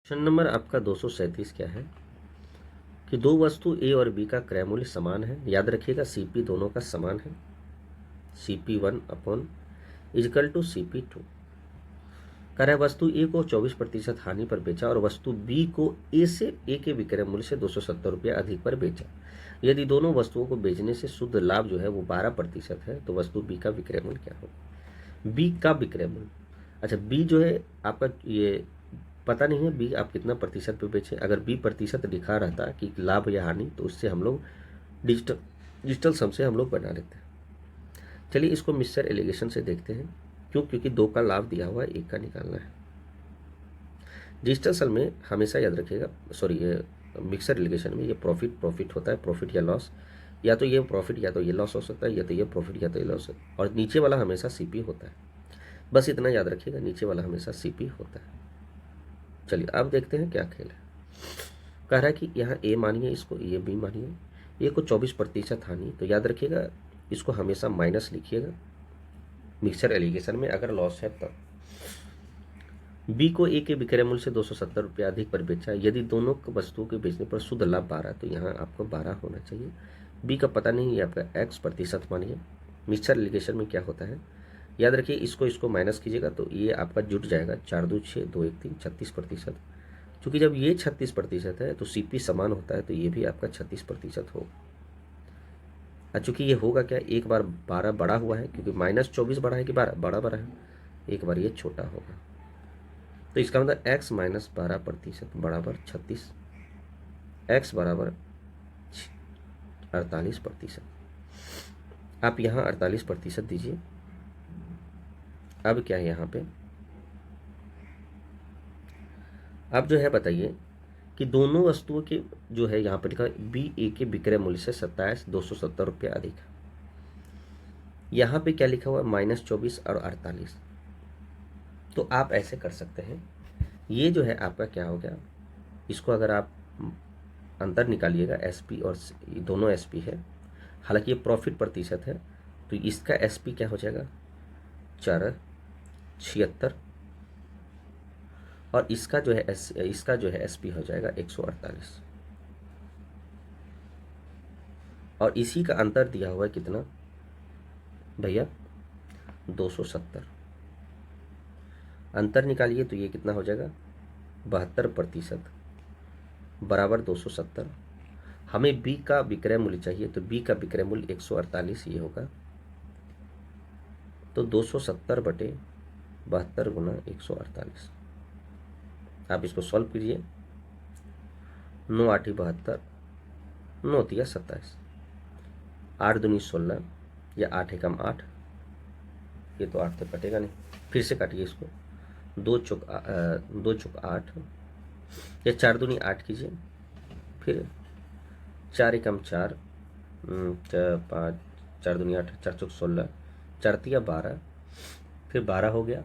Question number आपका 237 क्या है कि दो वस्तु ए और बी का क्रय मूल्य समान है। याद रखिएगा सीपी दोनों का समान है, CP1 upon is equal to CP2। कह रहा है वस्तु ए को 24% हानि पर बेचा और वस्तु बी को ए के विक्रय मूल्य से 270 रुपया अधिक पर बेचा। यदि दोनों वस्तुओं को बेचने से शुद्ध लाभ जो है वो 12% है तो वस्तु बी का विक्रय मूल्य क्या होगा। बी का विक्रय मूल्य, अच्छा बी जो है आपका ये पता नहीं है बी आप कितना प्रतिशत पे बेचे। अगर बी प्रतिशत लिखा रहता कि लाभ या हानि तो उससे हम लोग डिजिटल सम से हम लोग बना लेते हैं। चलिए इसको मिक्सर एलिगेशन से देखते हैं। क्योंकि दो का लाभ दिया हुआ है, एक का निकालना है। डिजिटल सम में हमेशा याद रखिएगा, सॉरी ये मिक्सर एलिगेशन में ये प्रॉफिट होता है, प्रॉफिट या लॉस, या तो ये प्रॉफिट या तो ये लॉस हो सकता है, या तो ये प्रॉफिट या तो ये लॉस, और नीचे वाला हमेशा सीपी होता है। बस इतना याद रखिएगा, नीचे वाला हमेशा सीपी होता है। चलिए अब देखते हैं क्या खेल है। कह रहा है कि यहाँ ए मानिए, इसको ये बी मानिए। ए को 24% हानि, तो याद रखिएगा इसको हमेशा माइनस लिखिएगा मिक्सर एलिगेशन में अगर लॉस है तब। बी को ए के विक्रय मूल्य से 270 रुपया अधिक पर बेचा। यदि दोनों वस्तुओं के बेचने पर शुद्ध लाभ 12, तो यहाँ आपको 12 होना चाहिए। बी का पता नहीं, ये आपका x प्रतिशत मानिए। मिक्सर एलिगेशन में क्या होता है याद रखिए, इसको माइनस कीजिएगा तो ये आपका जुट जाएगा 4 2 6 2 1 3 36%। क्योंकि जब ये 36% है तो सीपी समान होता है, तो ये भी आपका 36% होगा। चूंकि ये होगा क्या, एक बार 12 बड़ा हुआ है, क्योंकि -24 बड़ा है कि 12 बड़ा है, एक बार ये छोटा होगा। तो इसका मतलब x माइनस 12% बराबर 36, x बराबर 48%। आप यहाँ 48% दीजिए। अब क्या है यहाँ पे, अब जो है बताइए कि दोनों वस्तुओं के जो है यहाँ पर लिखा बी ए के विक्रय मूल्य से 27,270 रुपया अधिक है। यहाँ पे क्या लिखा हुआ है -24 और 48। तो आप ऐसे कर सकते हैं, ये जो है आपका क्या हो गया, इसको अगर आप अंतर निकालिएगा एसपी और दोनों एसपी है, हालांकि ये प्रॉफिट प्रतिशत है, तो इसका एसपी क्या हो जाएगा 76, और इसका जो है एसपी हो जाएगा 148, और इसी का अंतर दिया हुआ है कितना भैया 270। अंतर निकालिए तो ये कितना हो जाएगा 72% बराबर 270। हमें बी का विक्रय मूल्य चाहिए, तो बी का विक्रय मूल्य 148 ये होगा। तो 270 बटे 72 गुना 148। आप इसको सॉल्व कीजिए, 9 8 72, 9 तिया 27, 8 दूनी 16, या 8 एकम 8, ये तो 8 तो कटेगा नहीं, फिर से काटिए इसको, 2 चौक 8, या 4 दूनी 8 कीजिए, फिर 4 एकम 4, 5 4 दूनी 8, 4 चौक 16, 4 तिया 12, फिर 12 हो गया,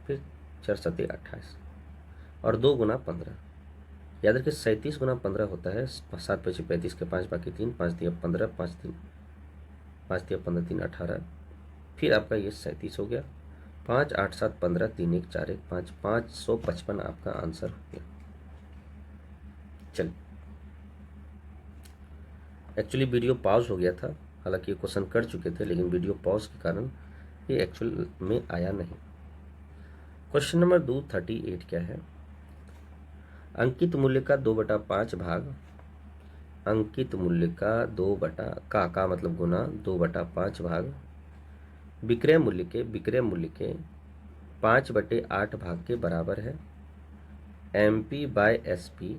फिर 4 7 28, और 2 गुना 15। याद रखिए 37 गुना 15 होता है 7 5 35 के 5 बाकी 3, 5 दिया 15, 5 दिया 15 3 18, फिर आपका ये 37 हो गया। 5 8 7 15 3 1 4 1 5, 555 आपका आंसर हो गया। चलिए एक्चुअली वीडियो पॉज हो गया था, हालांकि ये क्वेश्चन कर चुके थे, लेकिन वीडियो पॉज के कारण ये एक्चुअल में आया नहीं। क्वेश्चन नंबर 238 क्या है, अंकित मूल्य का 2/5 भाग, अंकित मूल्य का 2 का मतलब गुना 2/5 भाग विक्रय मूल्य के 5/8 भाग के बराबर है। MP बाय SP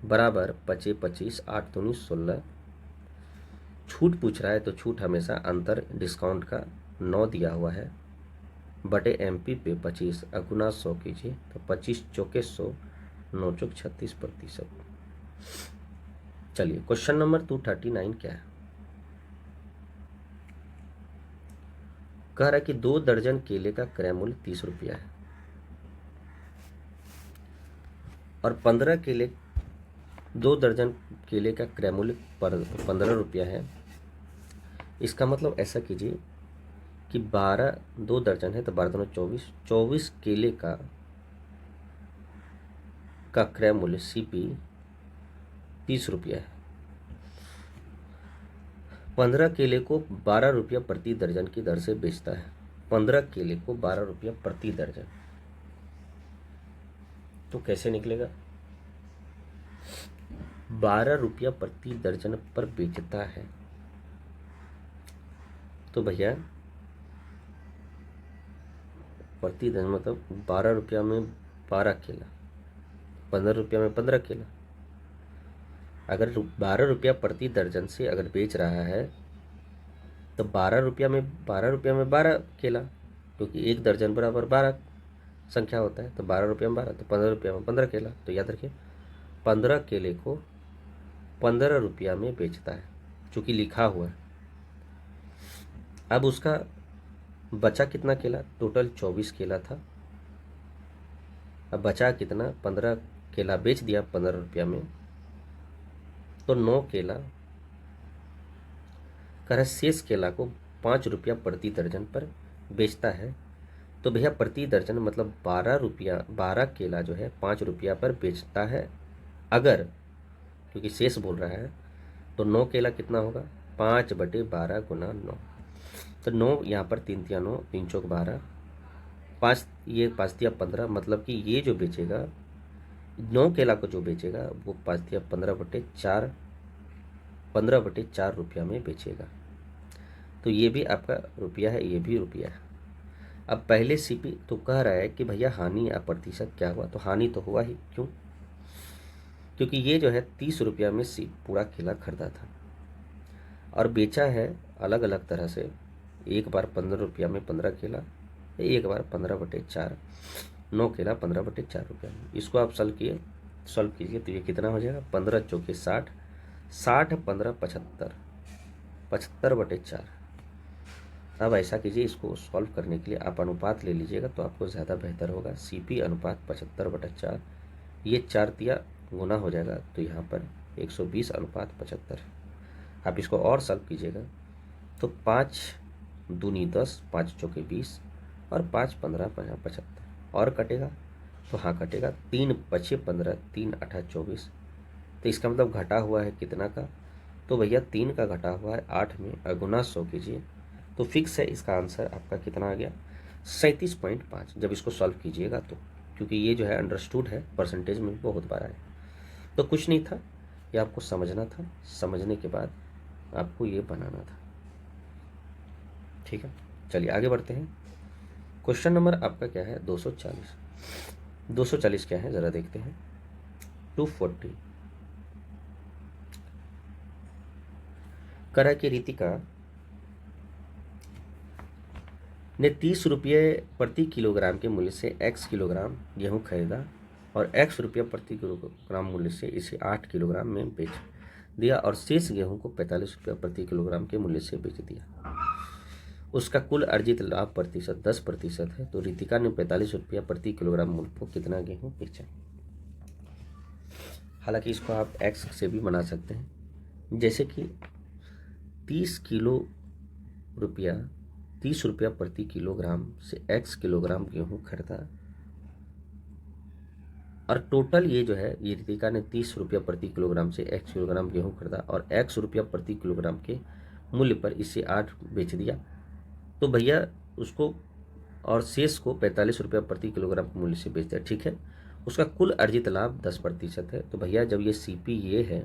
बराबर 25 25, 8 दूनी 16। छूट पूछ रहा है तो छूट हमेशा अंतर डिस्काउंट का 9 दिया हुआ है, बटे MP पे 25 गुना 100 कीजिए, तो 25 चौके 100, 9 चौक 36%। चलिए क्वेश्चन नंबर 239 क्या है, कह रहा है कि 2 दर्जन केले का क्रय मूल्य 30 रुपया है और 2 दर्जन केले का क्रय मूल्य 15 रुपया है। इसका मतलब ऐसा कीजिए कि 2 दर्जन है तो 12 दूनी 24 केले का का क्रय मूल्य CP 30 रुपया है। 15 केले को 12 रुपया प्रति दर्जन की दर से बेचता है। 15 केले को 12 रुपया प्रति दर्जन, तो कैसे निकलेगा? 12 रुपया प्रति दर्जन पर बेचता है, तो भैया प्रति दर्जन मतलब 12 रुपया में 12 केला, 15 रुपया में 15 केला। अगर 12 रुपया प्रति दर्जन से अगर बेच रहा है तो 12 रुपया में 12 केला, क्योंकि एक दर्जन बराबर 12 संख्या होता है, तो 12 रुपया में 12, तो 15 रुपया में 15 केला। तो याद रखिए 15 केले को 15 रुपया में बेचता है, चूँकि लिखा हुआ है। अब उसका बचा कितना केला? टोटल 24 केला था। अब बचा कितना? 15 केला बेच दिया 15 रुपया में, तो 9 केला कर शेष केला को 5 रुपया प्रति दर्जन पर बेचता है। तो भैया प्रति दर्जन मतलब 12 केला जो है 5 रुपया पर बेचता है। अगर, क्योंकि शेष बोल रहा है, तो 9 केला कितना होगा? 5/12 गुना 9, तो 9 यहाँ पर 3 तिया 9, 3 चौक 12, 5 ये 5 तिया 15, मतलब कि ये जो बेचेगा 9 केला को जो बेचेगा वो 5 तिया 15/4, 15/4 रुपया में बेचेगा। तो ये भी आपका रुपया है, ये भी रुपया है। अब पहले CP तो कह रहा है कि भैया हानि या प्रतिशत क्या हुआ, तो हानि तो हुआ ही। क्यों? क्योंकि ये जो है 30 रुपया में पूरा केला खरीदा था और बेचा है अलग अलग तरह से। एक बार 15 रुपया में 15 केला, एक बार 15/4, 9 केला 15/4 रुपया में। इसको आप सॉल्व कीजिए तो ये कितना हो जाएगा? 15 चौके 60, 60 15 75, 75/4। अब ऐसा कीजिए, इसको सॉल्व करने के लिए आप अनुपात ले लीजिएगा तो आपको ज़्यादा बेहतर होगा। CP अनुपात 75/4, ये 4 तिया गुना हो जाएगा, तो यहाँ पर 120 अनुपात 75। आप इसको और सॉल्व कीजिएगा तो 5 दूनी 10, 5 चौके 20 और 5 15 75 और कटेगा, तो हाँ कटेगा। 3 5 15, 3 8 24, तो इसका मतलब घटा हुआ है कितना का? तो भैया 3 का घटा हुआ है 8 में, गुना 100 कीजिए तो फिक्स है। इसका आंसर आपका कितना आ गया? 37.5 जब इसको सॉल्व कीजिएगा तो, क्योंकि ये जो है अंडरस्टूड है, परसेंटेज में बहुत बार आया। तो कुछ नहीं था, ये आपको समझना था, समझने के बाद आपको ये बनाना था। ठीक है, चलिए आगे बढ़ते हैं। क्वेश्चन नंबर आपका क्या है? 240। 240 क्या है ज़रा देखते हैं। 240 करा की रितिका ने 30 रुपये प्रति किलोग्राम के मूल्य से X किलोग्राम गेहूँ खरीदा और X रुपया प्रति किलोग्राम मूल्य से इसे 8 किलोग्राम में बेच दिया और शेष गेहूँ को 45 रुपया प्रति किलोग्राम के मूल्य से बेच दिया। उसका कुल अर्जित लाभ प्रतिशत 10% है, तो रितिका ने 45 रुपया प्रति किलोग्राम मूल्य को कितना गेहूँ बेचा? हालांकि इसको आप X से भी बना सकते हैं, जैसे कि 30 रुपया प्रति किलोग्राम से X किलोग्राम गेहूँ खरीदा और टोटल ये जो है, ये रितिका ने 30 रुपया प्रति किलोग्राम से X किलोग्राम गेहूँ खरीदा और X रुपया प्रति किलोग्राम के मूल्य पर इसे 8 बेच दिया। तो भैया उसको और शेष को 45 रुपया प्रति किलोग्राम के मूल्य से बेच दिया। ठीक है, उसका कुल अर्जित लाभ 10% है। तो भैया जब ये CP ये है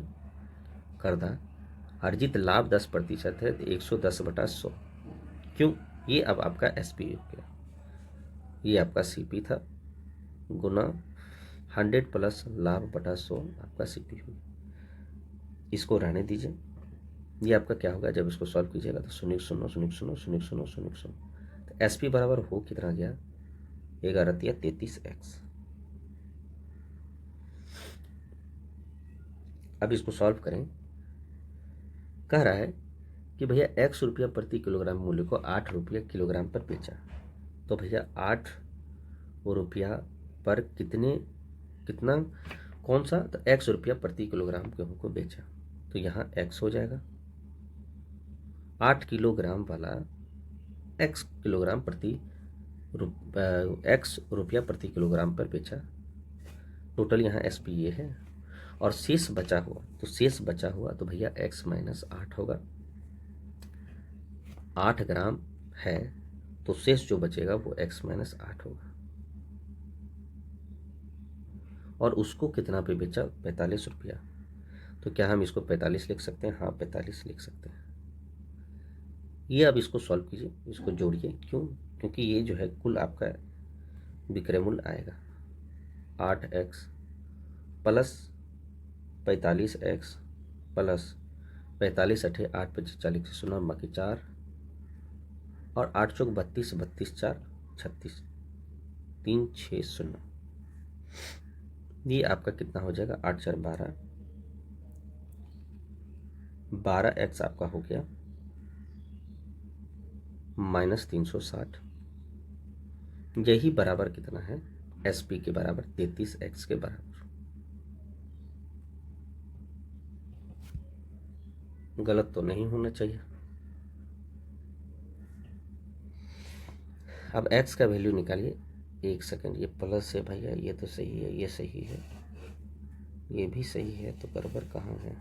खरीदा, अर्जित लाभ 10% है, तो 110/100। क्यों? ये अब आपका SP हो गया। ये आपका CP था गुना 100 प्लस लाभ बटा 100 आपका CP हो गया। इसको रहने दीजिए। ये आपका क्या होगा जब इसको सॉल्व कीजिएगा? तो 0 तो SP बराबर हो कितना गया? 11 या 33X। अब इसको सॉल्व करें। कह रहा है कि भैया X रुपया प्रति किलोग्राम मूल्य को 8 रुपया किलोग्राम पर बेचा। तो भैया 8 रुपया पर कितना कौन सा? तो X रुपया प्रति किलोग्राम गेहूँ को बेचा, तो यहाँ X हो जाएगा। 8 किलोग्राम वाला X रुपया प्रति किलोग्राम पर बेचा, टोटल यहाँ एस पी ये है, और शेष बचा हुआ, तो शेष बचा हुआ तो भैया x माइनस 8 होगा। 8 ग्राम है तो शेष जो बचेगा वो x माइनस 8 होगा। और उसको कितना पे बेचा? 45 रुपया। तो क्या हम इसको 45 लिख सकते हैं? हाँ 45 लिख सकते हैं। ये अब इसको सॉल्व कीजिए, इसको जोड़िए। क्यों? क्योंकि ये जो है कुल आपका विक्रय मूल्य आएगा 8x प्लस 45x प्लस 45 अठे 8 25 40 सुना बाकी 4 और 8 चौक 32 32 4 36 3 6 0। ये आपका कितना हो जाएगा? 8 4 12, 12x आपका हो गया माइनस 360। यही बराबर कितना है? SP के बराबर 33x के बराबर। गलत तो नहीं होना चाहिए। अब x का वैल्यू निकालिए। एक सेकंड, ये प्लस है भैया, ये तो सही है, ये सही है, ये भी सही है, तो गड़बड़ कहाँ है?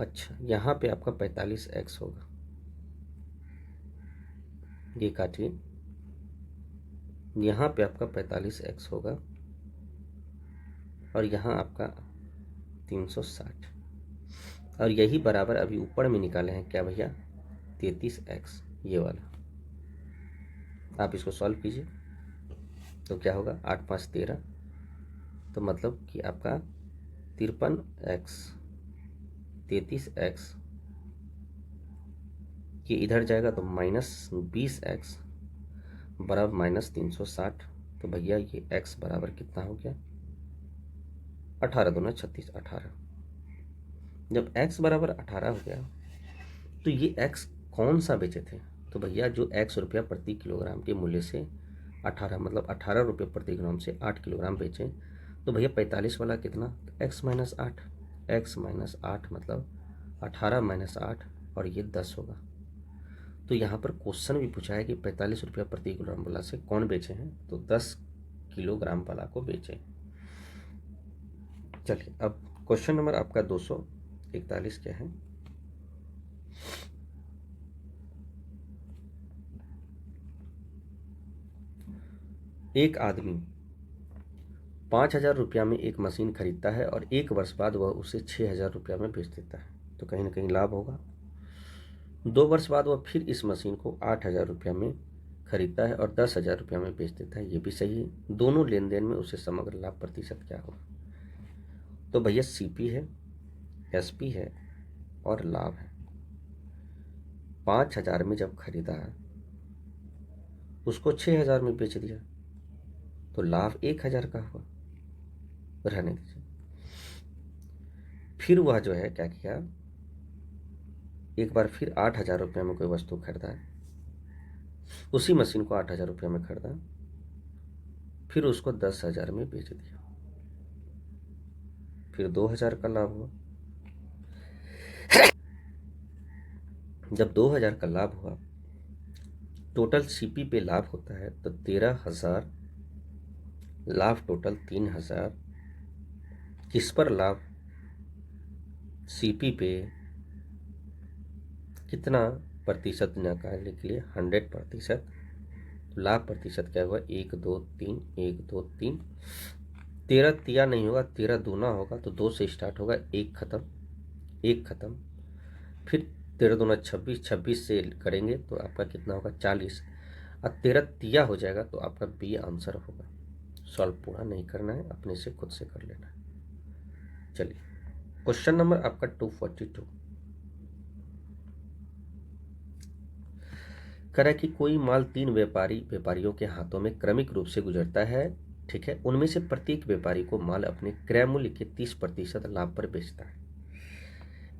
अच्छा, यहाँ पे आपका 45x होगा, ये काटिए। यहाँ पे आपका 45x होगा और यहाँ आपका 360, और यही बराबर अभी ऊपर में निकाले हैं क्या भैया? 33x, ये वाला। आप इसको सॉल्व कीजिए तो क्या होगा? 8 5 13, तो मतलब कि आपका 53x 33x, ये इधर जाएगा तो माइनस 20x बराबर माइनस 360। तो भैया ये x बराबर कितना हो गया? 18 दूना 36, 18। जब x बराबर 18 हो गया तो ये x कौन सा बेचे थे? तो भैया जो x रुपया प्रति किलोग्राम के मूल्य से 18 मतलब 18 रुपये प्रति ग्राम से 8 किलोग्राम बेचें, तो भैया 45 वाला कितना? x माइनस 8, x माइनस 8 मतलब 18 माइनस 8 और ये 10 होगा। तो यहाँ पर क्वेश्चन भी पूछा है कि 45 रुपया प्रति किलोग्राम वाला से कौन बेचे हैं? तो 10 किलोग्राम वाला को बेचे। चलिए अब क्वेश्चन नंबर आपका 241 क्या है? एक आदमी 5,000 रुपया में एक मशीन खरीदता है और 1 वर्ष बाद वह उसे 6,000 रुपया में बेच देता है, तो कहीं ना कहीं लाभ होगा। 2 वर्ष बाद वह फिर इस मशीन को 8,000 रुपया में खरीदता है और 10,000 रुपया में बेच देता है, ये भी सही है। दोनों लेन देन में उसे समग्र लाभ प्रतिशत क्या होगा? तो भैया CP है, SP है और लाभ है। 5,000 में जब खरीदा उसको 6,000 में बेच दिया तो लाभ 1,000 का हुआ, रहने दीजिए। फिर वह जो है क्या किया, एक बार फिर 8,000 रुपये में कोई वस्तु खरीदा है, उसी मशीन को 8,000 रुपये में खरीदा, फिर उसको 10,000 में बेच दिया, फिर 2,000 का लाभ हुआ। जब 2,000 का लाभ हुआ, टोटल CP पे लाभ होता है तो 13,000 लाभ, टोटल 3,000। किस पर लाभ? CP पे कितना प्रतिशत निकालने के लिए? 100%। लाभ प्रतिशत क्या हुआ? 1 2 3 1 2 3, 13 तिया नहीं होगा, 13 दूना होगा, तो 2 से स्टार्ट होगा, 1 खत्म, 1 खत्म, फिर 13 दूना 26, 26 से करेंगे तो आपका कितना होगा? 40, और 13 तिया हो जाएगा, तो आपका B आंसर होगा। सॉल्व पूरा नहीं करना है, अपने से खुद से कर लेना है। चलिए क्वेश्चन नंबर आपका 242 करा कि कोई माल 3 व्यापारियों के हाथों में क्रमिक रूप से गुजरता है, ठीक है। उनमें से प्रत्येक व्यापारी को माल अपने क्रय मूल्य के 30% लाभ पर बेचता है।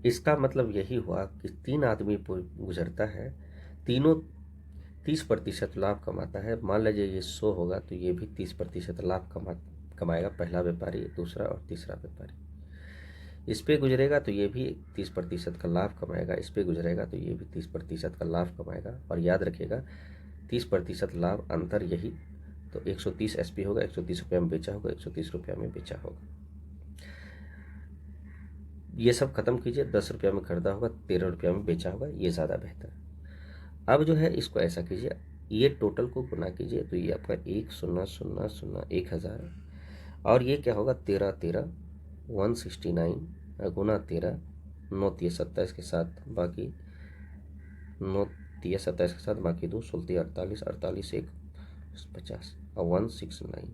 इसका मतलब यही हुआ कि 3 आदमी गुजरता है, तीनों 30% लाभ कमाता है। मान लीजिए ये 100 होगा तो ये भी 30% लाभ कमाएगा, पहला व्यापारी, दूसरा और तीसरा व्यापारी। इस पे गुजरेगा तो ये भी 30% का लाभ कमाएगा, इस पे गुजरेगा तो ये भी 30% का लाभ कमाएगा। और याद रखिएगा 30% लाभ, अंतर यही, तो 130 SP होगा, 130 रुपये में बेचा होगा, 130 रुपये में बेचा होगा। ये सब खत्म कीजिए, 10 रुपये में खरीदा होगा, 13 रुपये में बेचा होगा, ये ज़्यादा बेहतर है। अब जो है इसको ऐसा कीजिए, ये टोटल को गुना कीजिए, तो ये आपका 1000 और ये क्या होगा 13 13 169 गुना 13, 9 3 27 के साथ बाकी 9 3 27 के साथ बाकी 2 16 48 48 1 50 और 169,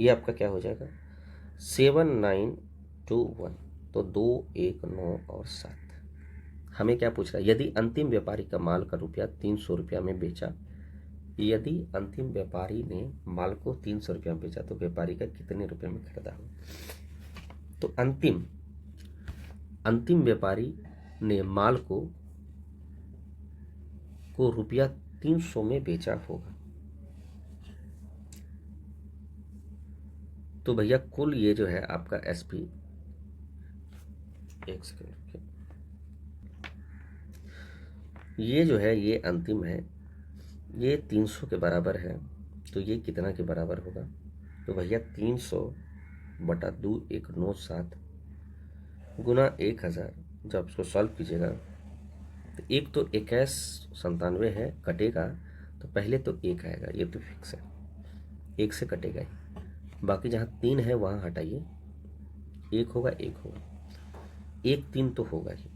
ये आपका क्या हो जाएगा 7921, तो 2 1 9 और 7। हमें क्या पूछ रहा है, यदि अंतिम व्यापारी का माल का रुपया 300 रुपया में बेचा, यदि अंतिम व्यापारी ने माल को 300 रुपया में बेचा तो व्यापारी का कितने रुपए में खरीदा हो। तो अंतिम व्यापारी ने माल को रुपया 300 में बेचा होगा, तो भैया कुल ये जो है आपका SP, एक सेकंड, ये जो है ये अंतिम है, ये 300 के बराबर है, तो ये कितना के बराबर होगा, तो भैया 300 बटा 2 1 9 7 गुना 1000, जब इसको सॉल्व कीजिएगा तो एक तो 2197 है, कटेगा तो पहले तो 1 आएगा, ये तो फिक्स है, 1 से कटेगा ही, बाकी जहाँ 3 है वहाँ हटाइए, 1 होगा 1 होगा, 1 3 तो होगा ही।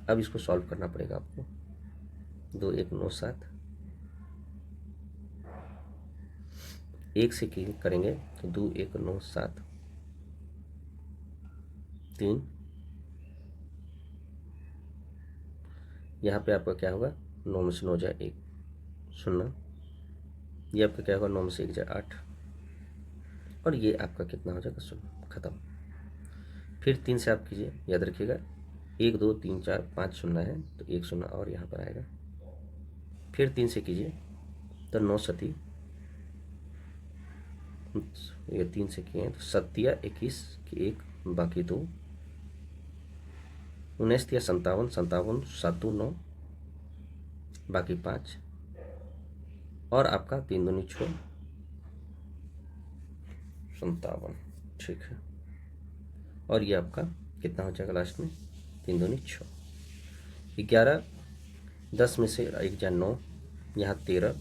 अब इसको सॉल्व करना पड़ेगा आपको, 2 1 9 7, 1 से करेंगे तो 2 1 9 7 3, यहाँ पे आपका क्या होगा 9 में से 9 जाए 1 0, ये आपका क्या होगा 9 में से 1 जाए 8, और ये आपका कितना हो जाएगा 0, खत्म। फिर 3 से आप कीजिए, याद रखिएगा 1 2 3 4 5 0 है, तो 1 0 और यहाँ पर आएगा। फिर 3 से कीजिए तो 9 सती, ये 3 से किए हैं तो 7 21 की 1 बाकी 2, 19 57 57 7 9 बाकी 5, और आपका 3 दूनी 6 57, ठीक है। और ये आपका कितना हो जाएगा लास्ट में 3 दूनी 6, 11 10 में से 1 जा 9, यहाँ 13,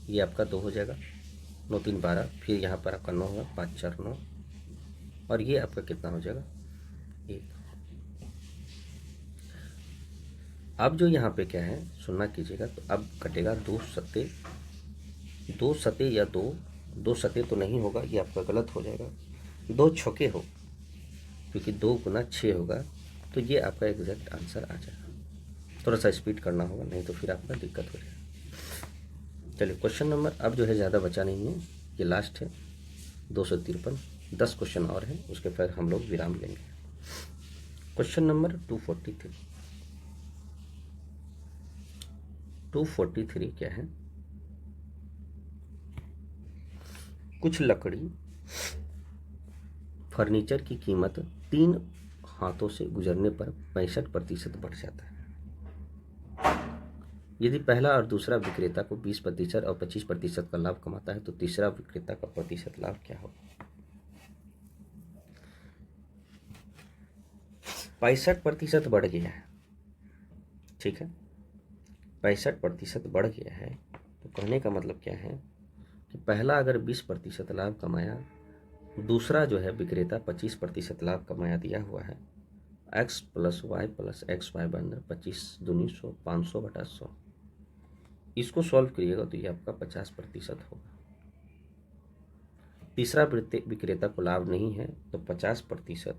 ये आपका 2 हो जाएगा, 9 3 12, फिर यहाँ पर आपका 9 होगा, 5 4 9, और ये आपका कितना हो जाएगा 1। अब जो यहाँ पे क्या है सुनना कीजिएगा, तो अब कटेगा 2 सते या 2 सते तो नहीं होगा, ये आपका गलत हो जाएगा, 2 छक्के हो, क्योंकि 2 गुना 6 होगा, तो ये आपका एग्जैक्ट आंसर आ जाएगा। थोड़ा सा स्पीड करना होगा, नहीं तो फिर आपका दिक्कत हो जाएगा। चलिए क्वेश्चन नंबर, अब जो है ज़्यादा बचा नहीं है, ये लास्ट है 253, 10 क्वेश्चन और हैं, उसके फिर हम लोग विराम लेंगे। क्वेश्चन नंबर 243 क्या है, कुछ लकड़ी फर्नीचर की कीमत 3 हाथों से गुजरने पर 65% बढ़ जाता है। यदि पहला और दूसरा विक्रेता को 20% और 25% का लाभ कमाता है, तो तीसरा विक्रेता का प्रतिशत लाभ क्या होगा। 65% बढ़ गया है, ठीक है, 65% बढ़ गया है, तो कहने का मतलब क्या है कि पहला अगर 20% लाभ कमाया, दूसरा जो है विक्रेता 25% लाभ कमाया दिया हुआ है, x + y + xy बराबर 25 दूनी 100 500 बटा 100, इसको सॉल्व करिएगा तो ये आपका 50% होगा। तीसरा विक्रेता को लाभ नहीं है, तो 50%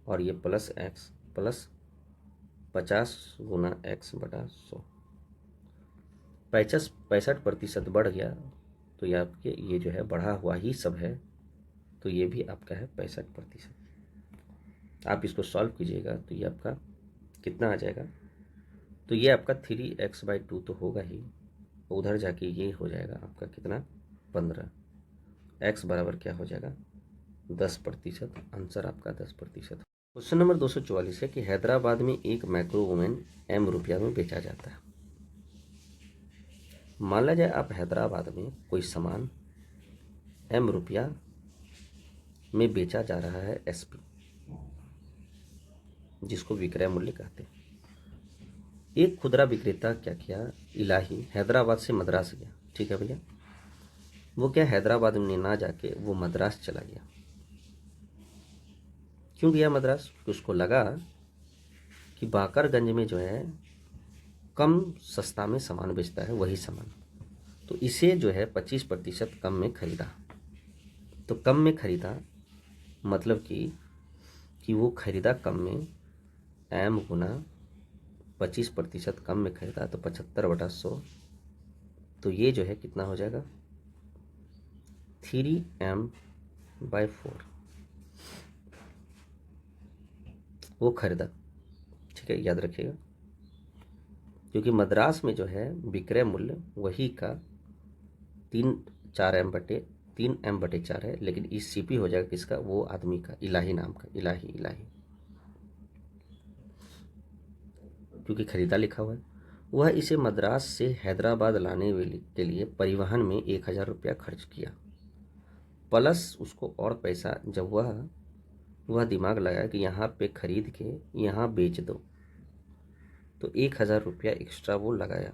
और ये प्लस x प्लस 50 गुना x बटा 100, 65% बढ़ गया, तो ये आपके ये जो है बढ़ा हुआ ही सब है, तो ये भी आपका है 65%। आप इसको सॉल्व कीजिएगा तो ये आपका कितना आ जाएगा, तो ये आपका 3x/2 तो होगा ही, उधर जाके ये हो जाएगा आपका कितना 15, x बराबर क्या हो जाएगा 10%, आंसर आपका 10%। क्वेश्चन नंबर 244 है कि हैदराबाद में एक माइक्रो ओवन M रुपया में बेचा जाता है। मान लिया जाए आप हैदराबाद में कोई सामान M रुपया में बेचा जा रहा है SP, जिसको विक्रय मूल्य कहते हैं। एक खुदरा विक्रेता क्या किया, इलाही हैदराबाद से मद्रास गया, ठीक है भैया। वो क्या हैदराबाद में ना जाके वो मद्रास चला गया। क्यों गया मद्रास? क्योंकि उसको लगा कि बाकरगंज में जो है कम सस्ता में सामान बेचता है वही सामान, तो इसे जो है 25% कम में खरीदा। तो कम में खरीदा मतलब कि वो खरीदा कम में, M गुना 25% कम में खरीदा, तो 75/100। तो ये जो है कितना हो जाएगा, 3M/4 वो खरीदा, ठीक है, याद रखिएगा। क्योंकि मद्रास में जो है विक्रय मूल्य वही का 3M/4 है, लेकिन इस CP हो जाएगा किसका, वो आदमी का, इलाही नाम का, इलाही, क्योंकि खरीदा लिखा हुआ है। वह इसे मद्रास से हैदराबाद लाने के लिए परिवहन में 1000 रुपया खर्च किया, प्लस उसको और पैसा, जब वह दिमाग लगाया कि यहाँ पे खरीद के यहाँ बेच दो, तो 1000 रुपया एक्स्ट्रा वो लगाया।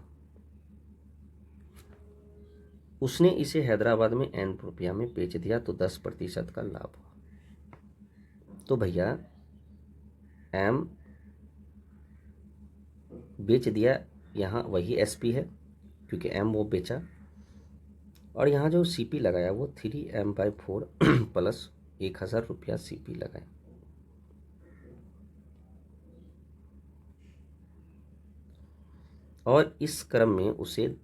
उसने इसे हैदराबाद में N रुपया में बेच दिया, तो 10% का लाभ हुआ। तो भैया M बेच दिया, यहाँ वही SP है क्योंकि M वो बेचा, और यहाँ जो CP लगाया वो 3M/4 प्लस 1000 रुपया CP लगाया। और इस क्रम में उसे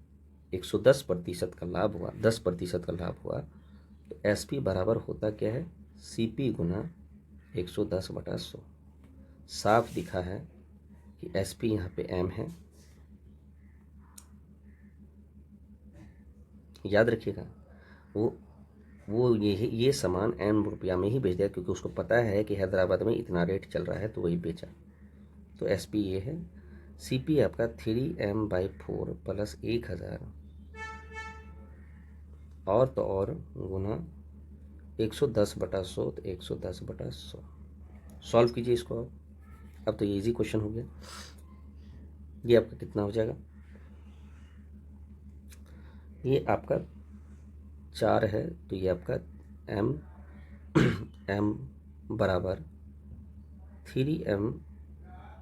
110% का लाभ हुआ, 10% का लाभ हुआ। तो SP बराबर होता क्या है, CP गुना 110/100। साफ दिखा है कि SP यहाँ पे M है, याद रखिएगा। वो ये सामान M रुपया में ही बेच दिया, क्योंकि उसको पता है कि हैदराबाद में इतना रेट चल रहा है, तो वही बेचा। तो SP ये है। CP आपका 3M/4 प्लस 1000 और तो और गुना 110/100, तो 110/100। सॉल्व कीजिए इसको अब तो ये इजी क्वेश्चन हो गया। ये आपका कितना हो जाएगा, ये आपका 4 है, तो ये आपका M बराबर 3M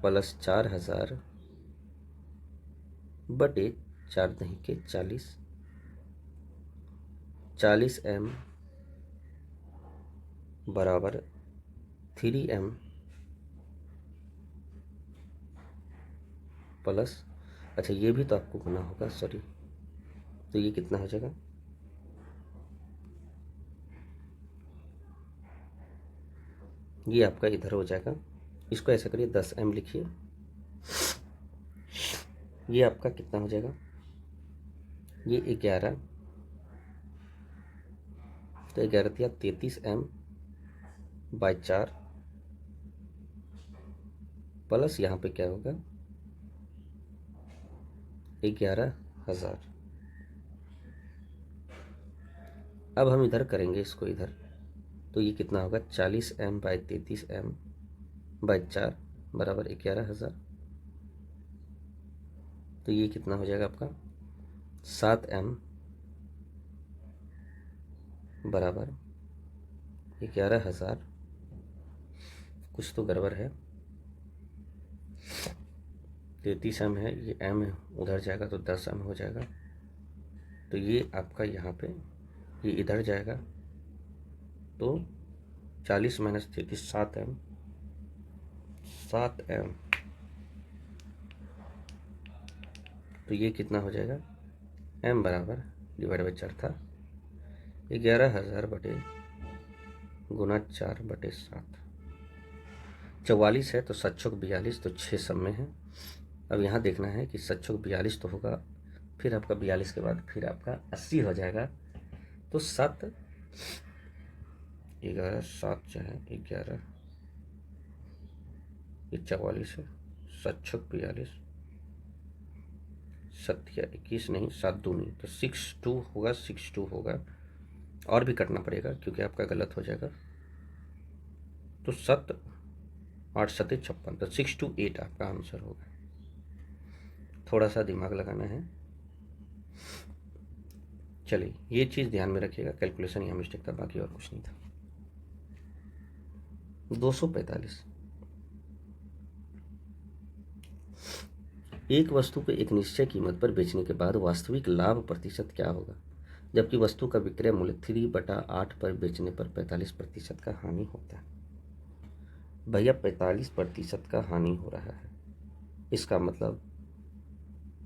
प्लस 4000 बटे 4 नहीं के 40M बराबर 3M प्लस, अच्छा ये भी तो आपको करना होगा, सॉरी। तो ये कितना हो जाएगा, ये आपका इधर हो जाएगा। इसको ऐसा करिए, 10M लिखिए। ये आपका कितना हो जाएगा, ये 11, तो 11 33M/4 प्लस यहाँ पे क्या होगा, 11,000। अब हम इधर करेंगे इसको इधर, तो ये कितना होगा, 40M/33M/4 बराबर 11,000। तो ये कितना हो जाएगा आपका, 7M बराबर 11,000। कुछ तो गड़बड़ है, 33M है, ये M उधर जाएगा तो 10M हो जाएगा। तो ये आपका यहाँ पे ये इधर जाएगा, तो 40 माइनस 33 7M। तो ये कितना हो जाएगा, M बराबर डिवाइड बाई 4 था 11,000 बटे गुना 4/7। 44 है तो 7×42, तो 6 सब में है। अब यहाँ देखना है कि 7×42 तो होगा, फिर आपका 42 के बाद फिर आपका 80 हो जाएगा। तो 7 11 7 जो है 11, ये 44 है, 7×42 7 या 21 नहीं, 7 दूनी तो 62 होगा, 62 होगा। और भी कटना पड़ेगा क्योंकि आपका गलत हो जाएगा। तो 7 8 7 56, तो 628 आपका आंसर होगा। थोड़ा सा दिमाग लगाना है। चलिए ये चीज़ ध्यान में रखिएगा, कैलकुलेशन यहाँ मिस्टेक था, बाकी और कुछ नहीं था। 245, एक वस्तु को एक निश्चय कीमत पर बेचने के बाद वास्तविक लाभ प्रतिशत क्या होगा, जबकि वस्तु का विक्रय मूल्य 3/8 पर बेचने पर 45% का हानि होता है। भैया 45% का हानि हो रहा है, इसका मतलब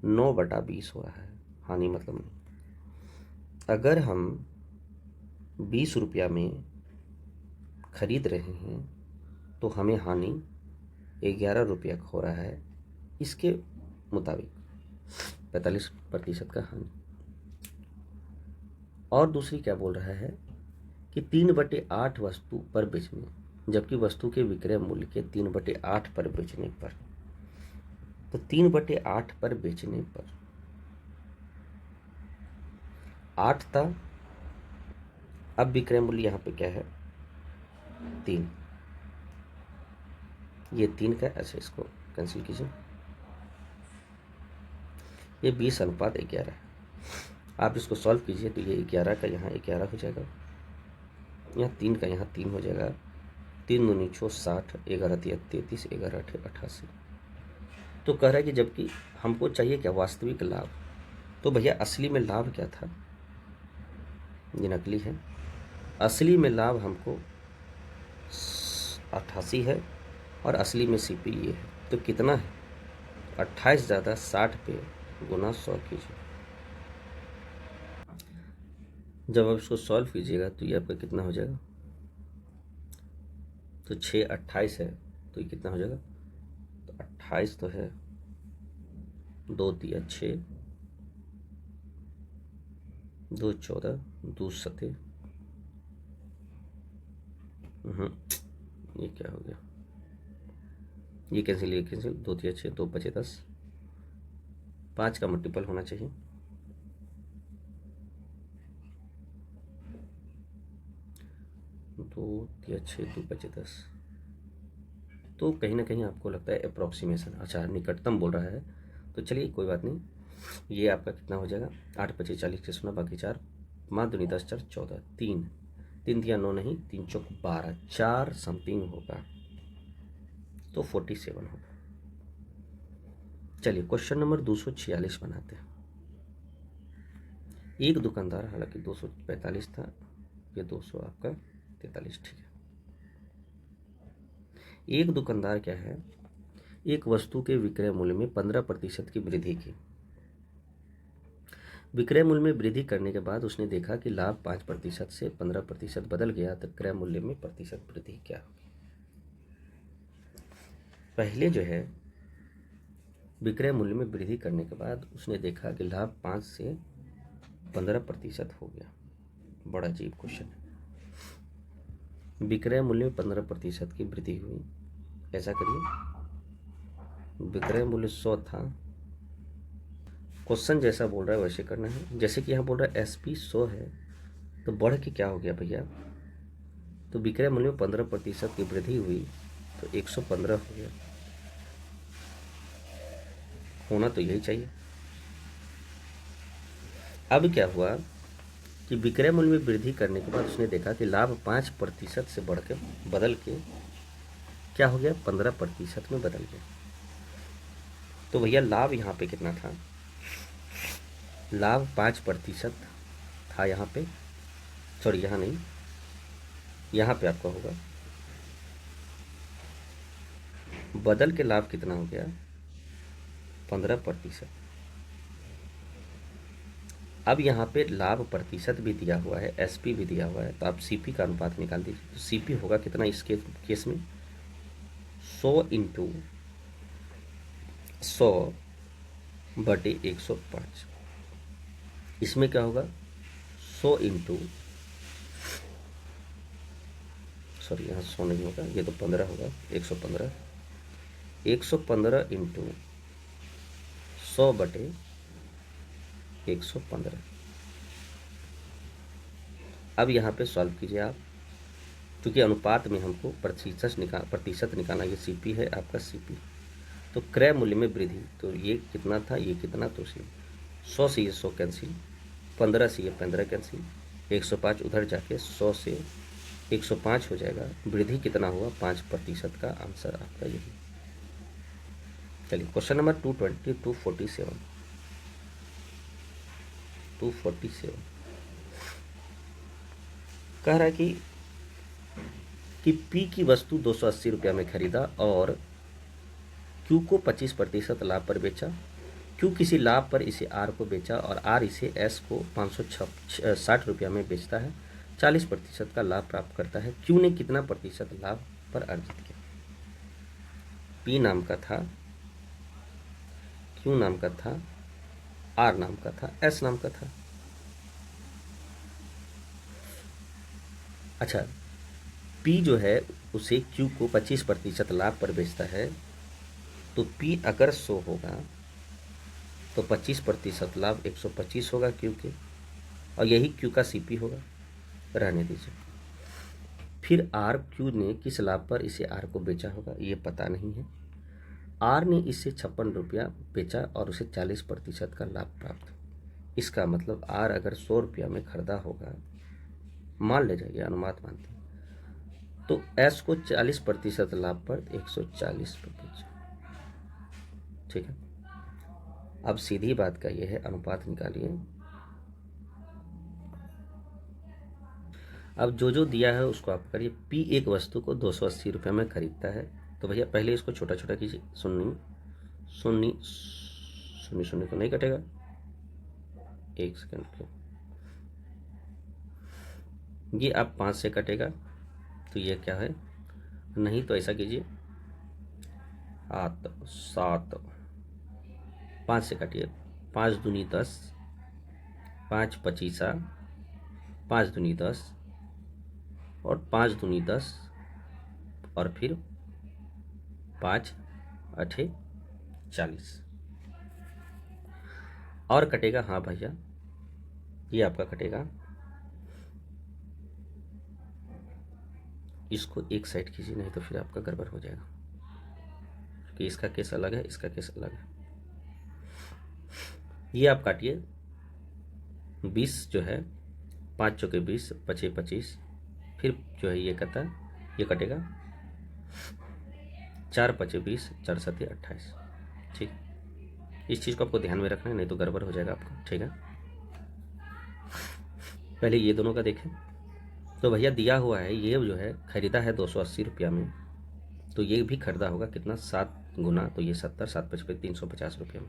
9/20 हो रहा है। हानि मतलब नहीं, अगर हम 20 रुपया में खरीद रहे हैं तो हमें हानि 11 रुपया हो रहा है, इसके मुताबिक 45% का हानि। और दूसरी क्या बोल रहा है कि 3/8 वस्तु पर बेचने, जबकि वस्तु के विक्रय मूल्य के 3/8 पर बेचने पर, तो 3/8 पर बेचने पर 8 था, अब विक्रय मूल्य यहाँ पे क्या है 3, ये 3 का ऐसे इसको कैंसिल कीजिए, ये 20:11 है। आप इसको सॉल्व कीजिए तो ये 11 का यहाँ 11 हो जाएगा, यहाँ 3 का यहाँ 3 हो जाएगा, 3 दूनी 6 60, 11 तिया 33, 11 8 88। तो कह रहा है कि जबकि हमको चाहिए क्या वास्तविक लाभ, तो भैया असली में लाभ क्या था, ये नकली है। असली में लाभ हमको 88 है और असली में सीपी ये है, तो कितना है 28 ज़्यादा 60 पे गुना 100 कीजिए। जब आप इसको सॉल्व कीजिएगा तो ये आपका कितना हो जाएगा, तो 6 28 है तो ये कितना हो जाएगा, तो 28 तो है 2 तिया 6, 2 14, 2 7, ये क्या हो गया, ये कैंसिल, ये कैंसिल, 2 तिया 6, 2 5 10, 5 का मल्टीपल होना चाहिए, दो या 6, 2 5 10। तो कहीं ना कहीं आपको लगता है अप्रॉक्सीमेशन, अच्छा निकटतम बोल रहा है, तो चलिए कोई बात नहीं। ये आपका कितना हो जाएगा, 8 25 40 के 16, बाकी 4, 5 दूनी 10 4 14, 3 3 दिया 9 नहीं, 3 चौक 12, 4 समथिंग होगा, तो 47 होगा। चलिए क्वेश्चन नंबर 246 बनाते हैं। एक दुकानदार, हालांकि 245 था, ये 200 आपका 43, ठीक है। एक दुकानदार क्या है, एक वस्तु के विक्रय मूल्य में 15% की वृद्धि की। विक्रय मूल्य में वृद्धि करने के बाद उसने देखा कि लाभ 5% से 15% बदल गया, तो क्रय मूल्य में प्रतिशत वृद्धि क्या होगी। पहले जो है विक्रय मूल्य में वृद्धि करने के बाद उसने देखा कि लाभ 5 से 15% हो गया। बड़ा अजीब क्वेश्चन है। विक्रय मूल्य में 15% की वृद्धि हुई, ऐसा करिए, विक्रय मूल्य 100 था, क्वेश्चन जैसा बोल रहा है वैसे करना है। जैसे कि यहाँ बोल रहा है SP 100 है, तो बढ़ के क्या हो गया भैया, तो विक्रय मूल्य में 15% की वृद्धि हुई तो 115 हो गया। होना तो यही चाहिए। अब क्या हुआ कि विक्रय मूल्य में वृद्धि करने के बाद उसने देखा कि लाभ 5% से बढ़ के बदल के क्या हो गया, 15% में बदल गया। तो भैया लाभ यहाँ पे कितना था, लाभ 5% था यहाँ पे, सॉरी यहाँ नहीं, यहाँ पे आपका होगा, बदल के लाभ कितना हो गया 15%। अब यहाँ पे लाभ प्रतिशत भी दिया हुआ है, SP भी दिया हुआ है, तो आप CP का अनुपात निकाल दीजिए। तो CP होगा कितना इस केस में 100 × 100/105। इसमें क्या होगा 100 × सॉरी यहाँ 100 नहीं होगा, ये तो 15 होगा, 115 × 100/105 115। अब यहाँ पे सॉल्व कीजिए आप, क्योंकि अनुपात में हमको प्रतिशत निकालना, ये सीपी है आपका सीपी। तो क्रय मूल्य में वृद्धि, तो ये कितना था, ये कितना, तो 100 से ये 100 कैंसिल, 15 से ये 15 कैंसिल, 105 उधर जाके 100 से 105 हो जाएगा। वृद्धि कितना हुआ, 5% का आंसर आपका यही। चलिए क्वेश्चन नंबर 247 कह रहा है कि पी की वस्तु 280 रुपया में खरीदा और क्यू को 25% लाभ पर बेचा। क्यू किसी लाभ पर इसे आर को बेचा और आर इसे एस को 560 रुपया में बेचता है, 40% का लाभ प्राप्त करता है। क्यू ने कितना प्रतिशत लाभ पर अर्जित किया? पी नाम का था, क्यू नाम का था, आर नाम का था, एस नाम का था। अच्छा, पी जो है उसे क्यू को 25% लाभ पर बेचता है, तो पी अगर 100 होगा तो 25% लाभ 125 होगा क्यू के, और यही क्यू का सीपी होगा, रहने दीजिए। फिर आर, क्यू ने किस लाभ पर इसे आर को बेचा होगा, ये पता नहीं है। आर ने इसे 56 रुपया बेचा और उसे 40% का लाभ प्राप्त। इसका मतलब आर अगर 100 रुपया में खरीदा होगा, मान ले जाइए, अनुमान मानते हैं, तो एस को 40% लाभ पर 140 रुपये बेचा। ठीक है, अब सीधी बात का ये है, अनुपात निकालिए। अब जो दिया है उसको आप करिए। पी एक वस्तु को 280 रुपये में खरीदता है, तो भैया पहले इसको छोटा छोटा कीजिए। शून्य तो नहीं कटेगा, 1 सेकंड के, ये आप 5 से कटेगा, तो ये क्या है, नहीं तो ऐसा कीजिए, 7, 5 से काटिए, 5 दूनी 10, 5 पचीसा, 5 दूनी 10 और 5 दूनी 10 और फिर 5 8 40 और कटेगा। हाँ भैया, ये आपका कटेगा, इसको एक साइड कीजिए, नहीं तो फिर आपका गड़बड़ हो जाएगा, कि इसका केस अलग है, इसका केस अलग है। ये आप काटिए, 20 जो है, 5 चौके 20, 25 25, फिर जो है ये कहता है, ये कटेगा, 4 5 20, 4 7 28। ठीक, इस चीज़ को आपको ध्यान में रखना है, नहीं तो गड़बड़ हो जाएगा आपका। ठीक है, पहले ये दोनों का देखें। तो भैया दिया हुआ है, ये जो है खरीदा है 280 रुपया में, तो ये भी खरीदा होगा कितना, 7 गुना, तो ये 70, 7 55 350 रुपये में।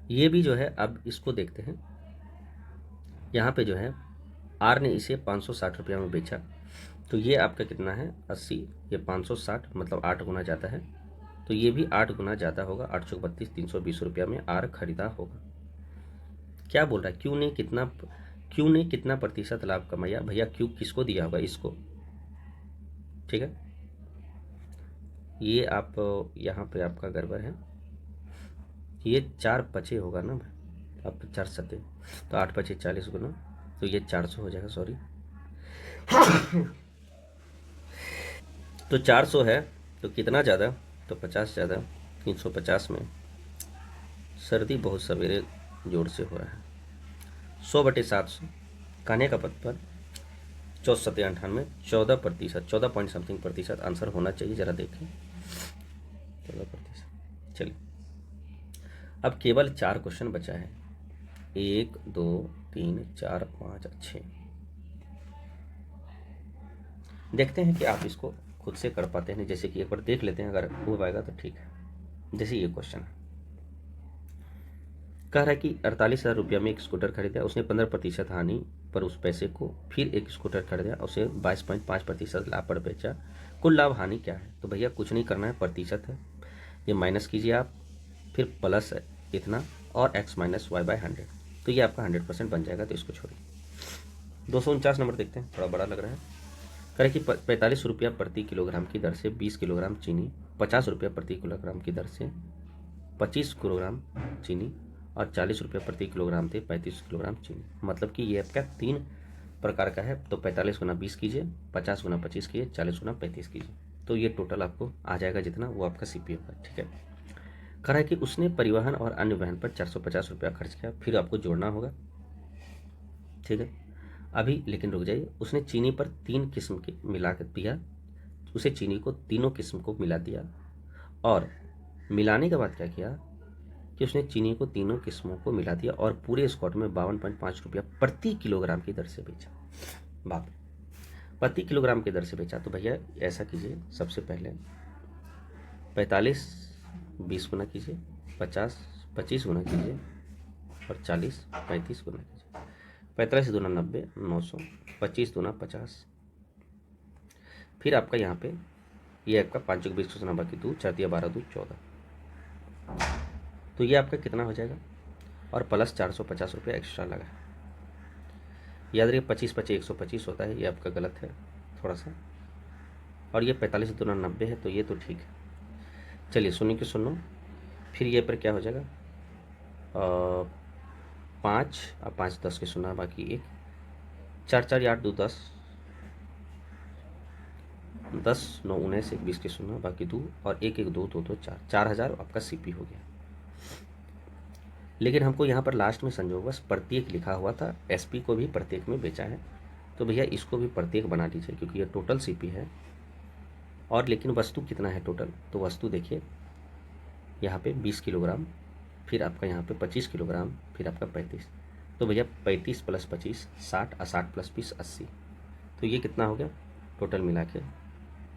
ये भी जो है, अब इसको देखते हैं। यहाँ पे जो है आर ने इसे 560 रुपया में बेचा, तो ये आपका कितना है, 80, ये 560, मतलब 8 गुना ज़्यादा है, तो ये भी 8 गुना ज़्यादा होगा, 8 चौक 32, 320 रुपया में आर खरीदा होगा। क्या बोल रहा है, क्यू ने कितना प्रतिशत लाभ कमाया? भैया क्यू किसको दिया होगा, इसको। ठीक है, ये आप यहाँ पे आपका गड़बड़ है, ये 4 5 होगा ना, अब 4 7, तो 8 5 40 गुना, तो ये 400 हो जाएगा, सॉरी। तो 400 है, तो कितना ज़्यादा, तो 50 ज़्यादा, 350 में। सर्दी बहुत सवेरे जोर से हो रहा है। 100/700 कहने का पद पर 64 98, 14%, 14 पॉइंट समथिंग प्रतिशत आंसर होना चाहिए। जरा देखें, 14%। चलिए, अब केवल 4 क्वेश्चन बचा है, 1 2 3 4 5 6। देखते हैं कि आप इसको खुद से कर पाते हैं, जैसे कि एक बार देख लेते हैं, अगर हो पाएगा तो ठीक है। जैसे ये क्वेश्चन है, कह रहा है कि 48,000 रुपया में एक स्कूटर खरीदा, उसने 15% हानि पर उस पैसे को फिर एक स्कूटर खरीदा, उसे 22.5% लाभ पर बेचा, कुल लाभ हानि क्या है? तो भैया कुछ नहीं करना है, प्रतिशत है, ये माइनस कीजिए आप, फिर प्लस है इतना, और x माइनस वाई बाय 100, तो ये आपका 100% बन जाएगा। तो इसको छोड़िए। 249 नंबर देखते हैं, थोड़ा बड़ा लग रहा है। कह रहे कि 45 रुपया प्रति किलोग्राम की दर से 20 किलोग्राम चीनी, 50 रुपया प्रति किलोग्राम की दर से 25 किलोग्राम चीनी और 40 रुपये प्रति किलोग्राम थे 35 किलोग्राम चीनी। मतलब कि ये आपका 3 प्रकार का है। तो 45 गुना 20 कीजिए, 50 गुना 25 कीजिए, 40 गुना 35 कीजिए, तो ये टोटल आपको आ जाएगा जितना, वो आपका सीपी होगा। ठीक है। कह रहा है कि उसने परिवहन और अन्य वहन पर 450 रुपया खर्च किया, फिर आपको जोड़ना होगा। ठीक है। अभी लेकिन रुक जाइए, उसने चीनी पर 3 किस्म के मिला कर दिया, उसे चीनी को तीनों किस्म को मिला दिया, और मिलाने के बाद क्या किया कि उसने चीनी को तीनों किस्मों को मिला दिया और पूरे स्कॉट में 52.5 रुपया प्रति किलोग्राम की दर से बेचा। बाप, प्रति किलोग्राम की दर से बेचा। तो भैया ऐसा कीजिए, सबसे पहले 45 20 गुना कीजिए, 50 25 गुना कीजिए, और 40 35 गुना कीजिए। 45 दूना 90, 900, 25 दूना 50। फिर आपका यहाँ पे ये आपका 5 20 को सुना, बाकी 2 4 12 2 14, तो ये आपका कितना हो जाएगा, और प्लस 450 रुपये एक्स्ट्रा लगा है। याद रखिए 25 25 125 होता है, ये आपका गलत है थोड़ा सा, और ये 45 दूना 90 है, तो ये तो ठीक है। चलिए सुनिए कि सुनो, फिर ये पर क्या हो जाएगा, 5 और 5 10 के सुना, बाकी 1 4 4 8 2 10 10 9 19 1 20 के सुना, बाकी 2 और 1 1 2 2 2 4 4000 आपका सीपी हो गया। लेकिन हमको यहाँ पर लास्ट में संजोगवश प्रत्येक लिखा हुआ था, एसपी को भी प्रत्येक में बेचा है, तो भैया इसको भी प्रत्येक बना लीजिए क्योंकि ये टोटल सीपी है। और लेकिन वस्तु कितना है टोटल, तो वस्तु देखिए यहाँ पे 20 किलोग्राम, फिर आपका यहाँ पे 25 किलोग्राम, फिर आपका 35, तो भैया 35 प्लस 25 60, और 60 प्लस 20 80, तो ये कितना हो गया टोटल मिला के।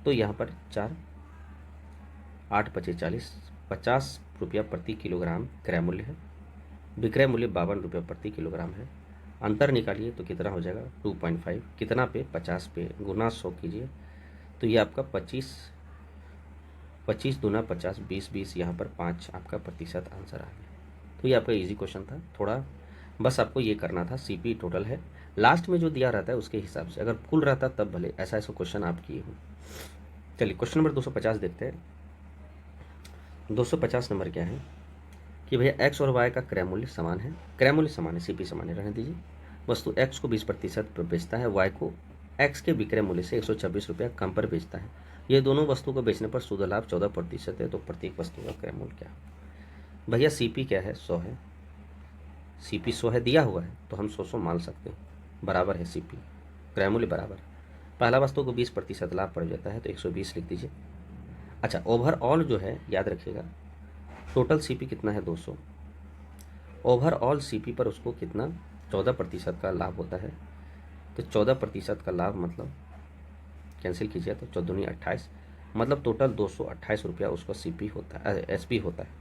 तो यहाँ पर 4 8 25 40, 50 रुपया प्रति किलोग्राम क्रय मूल्य है, विक्रय मूल्य 52 रुपये प्रति किलोग्राम है। अंतर निकालिए तो कितना हो जाएगा 2.5, कितना पे 50 पे गुना 100 कीजिए, तो ये आपका 25 25 दूना 50 20 20, यहाँ पर 5 आपका प्रतिशत आंसर आ गया। तो ये आपका इजी क्वेश्चन था, थोड़ा बस आपको ये करना था। सीपी टोटल है, लास्ट में जो दिया रहता है उसके हिसाब से, अगर फुल रहता तब भले ऐसा ऐसा क्वेश्चन आप किए हो। चलिए क्वेश्चन नंबर 250 देखते हैं। 250 नंबर क्या है कि भैया एक्स और वाई का क्रय मूल्य समान है, क्रय मूल्य समान है, सीपी समान है, रहने दीजिए। वस्तु एक्स को 20% पर बेचता है, वाई को एक्स के विक्रय मूल्य से 126 रुपया कम पर बेचता है। ये दोनों वस्तु को बेचने पर शुद्ध लाभ 14% है, तो प्रत्येक वस्तु का क्रय मूल्य क्या है। भैया सीपी क्या है 100 है, सीपी 100 है दिया हुआ है, तो हम 100 मान सकते हैं, बराबर है सीपी क्रय मूल्य बराबर। पहला वस्तु को 20% लाभ पड़ जाता है, तो 120 लिख दीजिए। अच्छा ओवरऑल जो है याद रखिएगा, टोटल सीपी कितना है 200, ओवरऑल सीपी पर उसको कितना 14% का लाभ होता है, तो 14% का लाभ मतलब कैंसिल कीजिए तो 14 दूनी 28, मतलब टोटल 228 रुपया उसका सीपी होता है, एसपी होता है।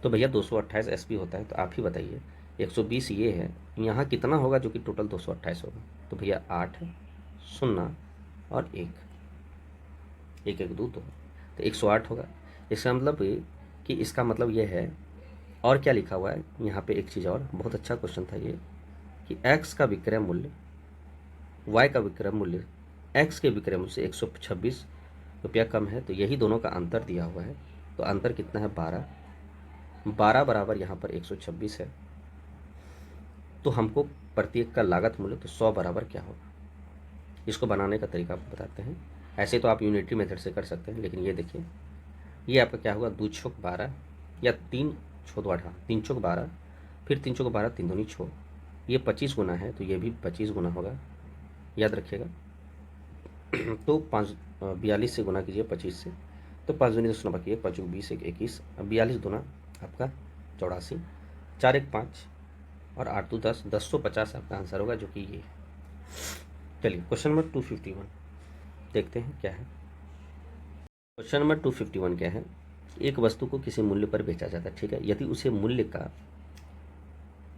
तो भैया 228 एसपी होता है, तो आप ही बताइए 120 ये है, यहाँ कितना होगा जो कि टोटल 228 होगा, तो भैया 8 0 और 1 1 1 2 2, तो 108 होगा। इसका मतलब कि इसका मतलब ये है, और क्या लिखा हुआ है यहाँ पे एक चीज़ और, बहुत अच्छा क्वेश्चन था ये, कि x का विक्रय मूल्य y का विक्रय मूल्य x के विक्रय मूल्य से 126 रुपया कम है, तो यही दोनों का अंतर दिया हुआ है। तो अंतर कितना है 12 बराबर यहाँ पर 126 है, तो हमको प्रत्येक का लागत मूल्य तो 100 बराबर क्या होगा। इसको बनाने का तरीका आपको बताते हैं। ऐसे तो आप यूनिटरी मेथड से कर सकते हैं, लेकिन ये देखिए ये आपका क्या होगा 2 छुक 12 या 3 छो 18, 3 छुक 12, फिर 3 छुक 12 3 दूनी 6, ये 25 गुना है, तो ये भी 25 गुना होगा, याद रखिएगा। तो 42 से गुना कीजिए 25 से, तो 5 दूनी 10 बाकी है, 5 20 1 21, 42 गुना आपका 84, 4 1 5 और 8 2 10, 1050 आपका आंसर होगा, जो कि ये है। चलिए क्वेश्चन नंबर 251 देखते हैं क्या है। क्वेश्चन नंबर 251 क्या है, एक वस्तु को किसी मूल्य पर बेचा जाता है, ठीक है, यदि उसे मूल्य का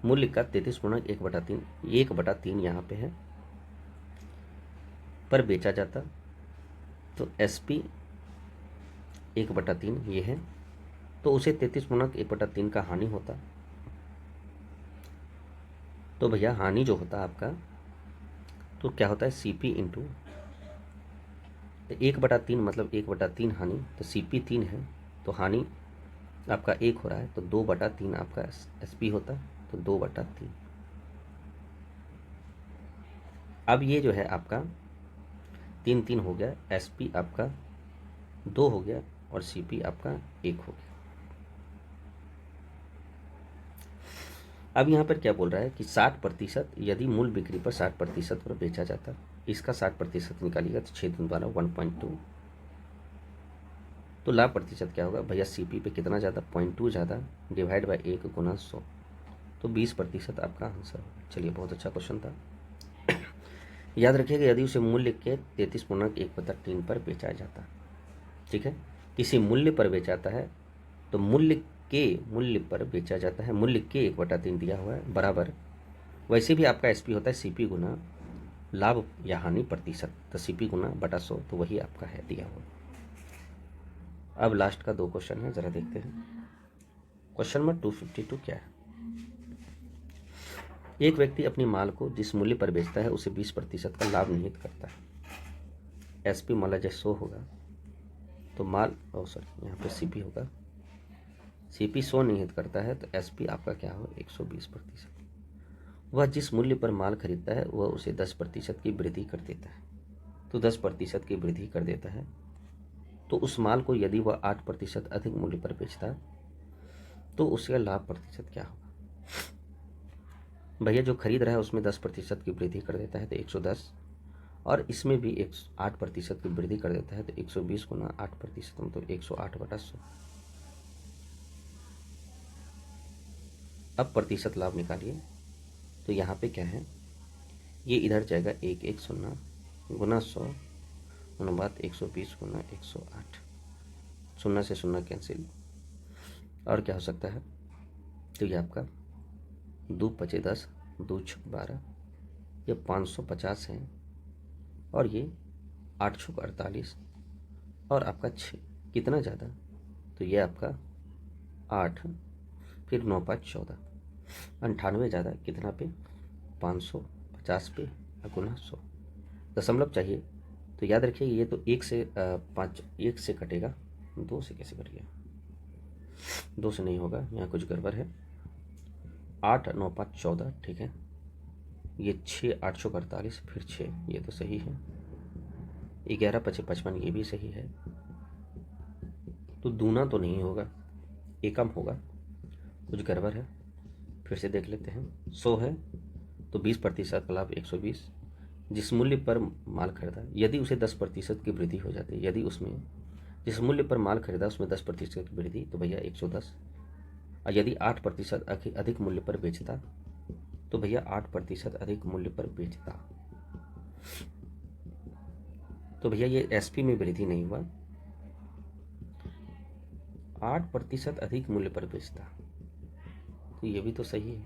33.1/3 1/3 यहाँ पे है पर बेचा जाता, तो एसपी 1/3 ये है, तो उसे 33.1/3 का हानि होता। तो भैया हानि जो होता है आपका, तो क्या होता है सीपी इंटू 1/3, मतलब 1/3 हानि, तो सीपी 3 है, तो हानि आपका 1 हो रहा है तो 2/3 आपका SP होता, तो 2/3। अब ये जो है आपका 3 हो गया, SP आपका 2 हो गया और CP आपका 1 हो गया। अब यहाँ पर क्या बोल रहा है कि 60% यदि मूल बिक्री पर 60% पर बेचा जाता, इसका 60% निकालिएगा तो 6 दूनी 12 1.2, तो लाभ प्रतिशत क्या होगा भैया, CP पे कितना ज़्यादा 0.2 ज़्यादा डिवाइड बाय 1 गुना 100, तो 20% आपका आंसर होगा। चलिए बहुत अच्छा क्वेश्चन था। याद रखिएगा यदि उसे मूल्य के 33.1/3 पर बेचा जाता, ठीक है, किसी मूल्य पर बेचाता है तो मूल्य पर बेचा जाता है, मूल्य के 1/3 दिया हुआ है बराबर, वैसे भी आपका SP होता है CP गुना लाभ या हानि प्रतिशत, तो CP गुना बटा 100, तो वही आपका है दिया हुआ। अब लास्ट का 2 क्वेश्चन है, जरा देखते हैं। क्वेश्चन नंबर 252 क्या है। एक व्यक्ति अपनी माल को जिस मूल्य पर बेचता है उसे 20% का लाभ निहित करता है। SP मान लीजिए 100 होगा तो माल यहाँ पे CP होगा, CP 100 निहित करता है तो SP आपका क्या होगा 120%। वह जिस मूल्य पर माल खरीदता है वह उसे 10% की वृद्धि कर देता है, तो 10% की वृद्धि कर देता है, तो उस माल को यदि वह 8% अधिक मूल्य पर बेचता तो उसका लाभ प्रतिशत क्या होगा। भैया जो खरीद रहा है उसमें 10% की वृद्धि कर देता है तो 110, और इसमें भी 8% की वृद्धि कर देता है तो 120 गुना 8%, मतलब 108/100। अब प्रतिशत लाभ निकालिए, तो यहाँ पे क्या है, ये इधर जाएगा 110 गुना 100 अनुपात 120 गुना 108, 0 से 0 कैंसिल, और क्या हो सकता है, तो ये आपका 2 × 5 = 10, 2 × 6 = 12, ये 550 है, और ये 8 × 6 = 48, और आपका 6 कितना ज़्यादा, तो ये आपका 8, फिर 9 × 5 = 14, 98 ज़्यादा कितना पे 550 पे गुना 100, दशमलव चाहिए, तो याद रखिए ये तो 1 से 5 1 से कटेगा, 2 से कैसे कट गया, 2 से नहीं होगा, यहाँ कुछ गड़बड़ है। 8 9 5 14, ठीक है, ये 6 8 × 6 = 48, फिर 6, ये तो सही है, 11 × 5 = 55, ये भी सही है, तो दूना तो नहीं होगा, एकम होगा, कुछ गड़बड़ है, फिर से देख लेते हैं। 100 है तो 20% का लाभ 120, जिस मूल्य पर माल खरीदा यदि उसे 10% की वृद्धि हो जाती, यदि उसमें जिस मूल्य पर माल खरीदा उसमें 10% की वृद्धि, तो भैया 110, और यदि 8% अधिक मूल्य पर बेचता तो भैया 8% अधिक मूल्य पर बेचता, तो भैया ये SP में वृद्धि नहीं हुआ, 8% अधिक मूल्य पर बेचता, तो ये भी तो सही है,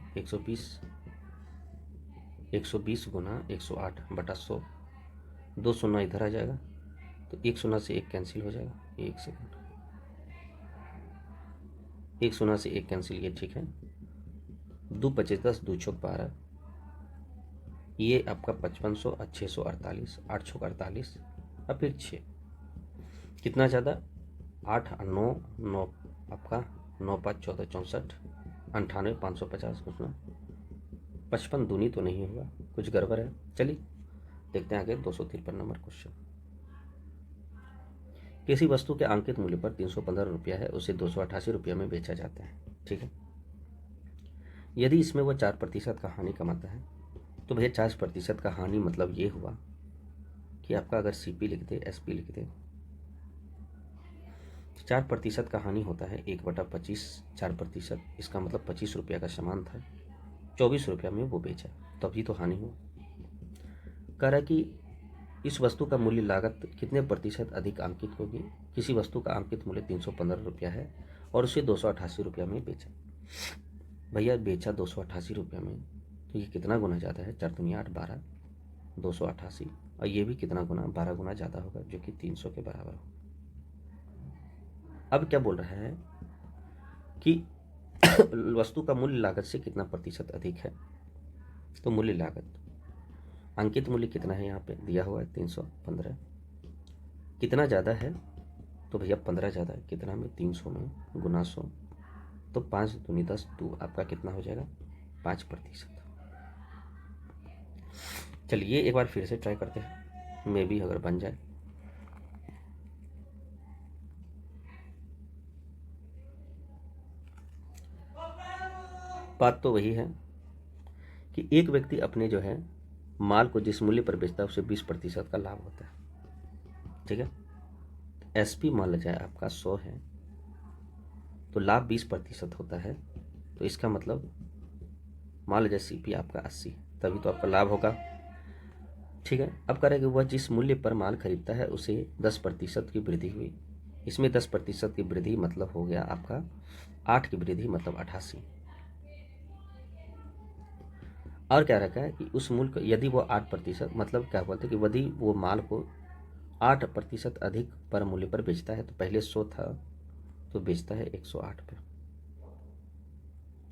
120 गुना 108/100, 2 0 इधर आ जाएगा, तो 1 0 से 1 कैंसिल हो जाएगा, 1 सेकंड, 1 0 से 1 कैंसिल, ये ठीक है, 2 × 5 = 10, 2 × 6 = 12, ये आपका 5500 और 648, 8 × 6 = 48, और फिर 6 कितना ज़्यादा, 8 और 9 9 आपका 9 × 5 = 14, 64, 98 550 गुना 55, दूनी तो नहीं होगा, कुछ गड़बड़ है। चलिए देखते हैं आगे 253 नंबर क्वेश्चन। किसी वस्तु के अंकित मूल्य पर 315 रुपया है, उसे 288 रुपया में बेचा जाता है, ठीक है, यदि इसमें वह 4% का हानि कमाता है, तो भैया 4% का हानि मतलब ये हुआ कि आपका अगर CP लिख दे SP लिख दे, 4% का हानि होता है 1/25, 4%, इसका मतलब 25 रुपया का सामान था, 24 रुपया में वो बेचा, तभी तो हानि हुआ। कह रहा है कि इस वस्तु का मूल्य लागत कितने प्रतिशत अधिक अंकित होगी, किसी वस्तु का अंकित मूल्य 315 रुपया है और उसे 288 रुपया में बेचा, भैया बेचा 288 रुपया में, तो ये कितना गुना ज़्यादा है, 4 दूनी 8 12, 288, और ये भी कितना गुना 12 गुना ज़्यादा होगा, जो कि 300 के बराबर हो। अब क्या बोल रहा है कि वस्तु का मूल्य लागत से कितना प्रतिशत अधिक है, तो मूल्य लागत अंकित मूल्य कितना है, यहाँ पे दिया हुआ है 315, कितना ज़्यादा है, तो भैया 15 ज़्यादा है, कितना में 300 में गुना 100, तो 5 दूनी 10, 2 आपका कितना हो जाएगा 5%। चलिए एक बार फिर से ट्राई करते हैं, मे बी अगर बन जाए। बात तो वही है कि एक व्यक्ति अपने जो है माल को जिस मूल्य पर बेचता है उसे 20% का लाभ होता है, ठीक है। एसपी मान लिया जाए आपका 100 है तो लाभ 20% होता है, तो इसका मतलब मान लीजिए सीपी आपका 80, तभी तो आपका लाभ होगा, ठीक है। अब करेंगे वह जिस मूल्य पर माल खरीदता है उसे 10% की वृद्धि हुई। इसमें 10% की वृद्धि मतलब हो गया आपका 8 की वृद्धि मतलब 88। और क्या रखा है कि उस मूल्य को यदि वो 8% मतलब क्या बोलते हैं कि यदि वो माल को 8% अधिक पर मूल्य पर बेचता है, तो पहले 100 था तो बेचता है 108 पे,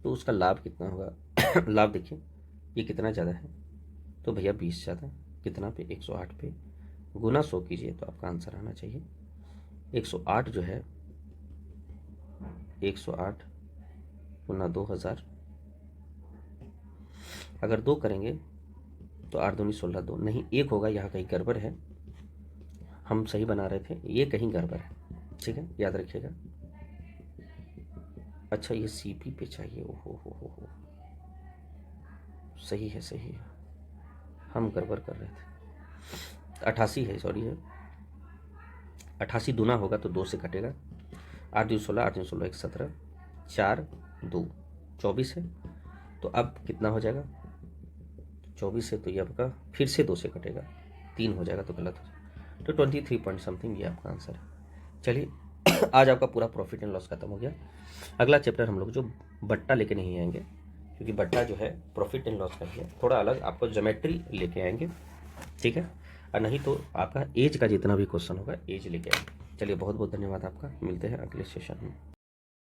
तो उसका लाभ कितना होगा लाभ देखिए ये कितना ज़्यादा है, तो भैया 20 ज़्यादा, कितना पे 108 पे, गुना 100 कीजिए तो आपका आंसर आना चाहिए 108 जो है 108 गुना 2000, अगर 2 करेंगे तो 8 दूनी 16, 2 नहीं 1 होगा, यहाँ कहीं गड़बड़ है, हम सही बना रहे थे, ये कहीं गड़बड़ है, ठीक है, याद रखिएगा। अच्छा ये सीपी पे चाहिए, ओहो हो, सही है सही है, हम गड़बड़ कर रहे थे, 88 है, सॉरी है 88 दूना होगा तो 2 से कटेगा, 8 दूनी 16, 8 दूनी 16 1 17, 4 2 24 है, तो अब कितना हो जाएगा 24 है, तो ये आपका फिर से 2 से कटेगा, 3 हो जाएगा तो गलत हो जाएगा, तो 23 पॉइंट समथिंग ये आपका आंसर है। चलिए आज आपका पूरा प्रॉफिट एंड लॉस खत्म हो गया। अगला चैप्टर हम लोग जो बट्टा लेके नहीं आएंगे, क्योंकि बट्टा जो है प्रॉफिट एंड लॉस का ही है, थोड़ा अलग आपको ज्योमेट्री लेके आएंगे, ठीक है, और नहीं तो आपका एज का जितना भी क्वेश्चन होगा एज लेके आएंगे। चलिए बहुत बहुत धन्यवाद आपका, मिलते हैं अगले सेशन में।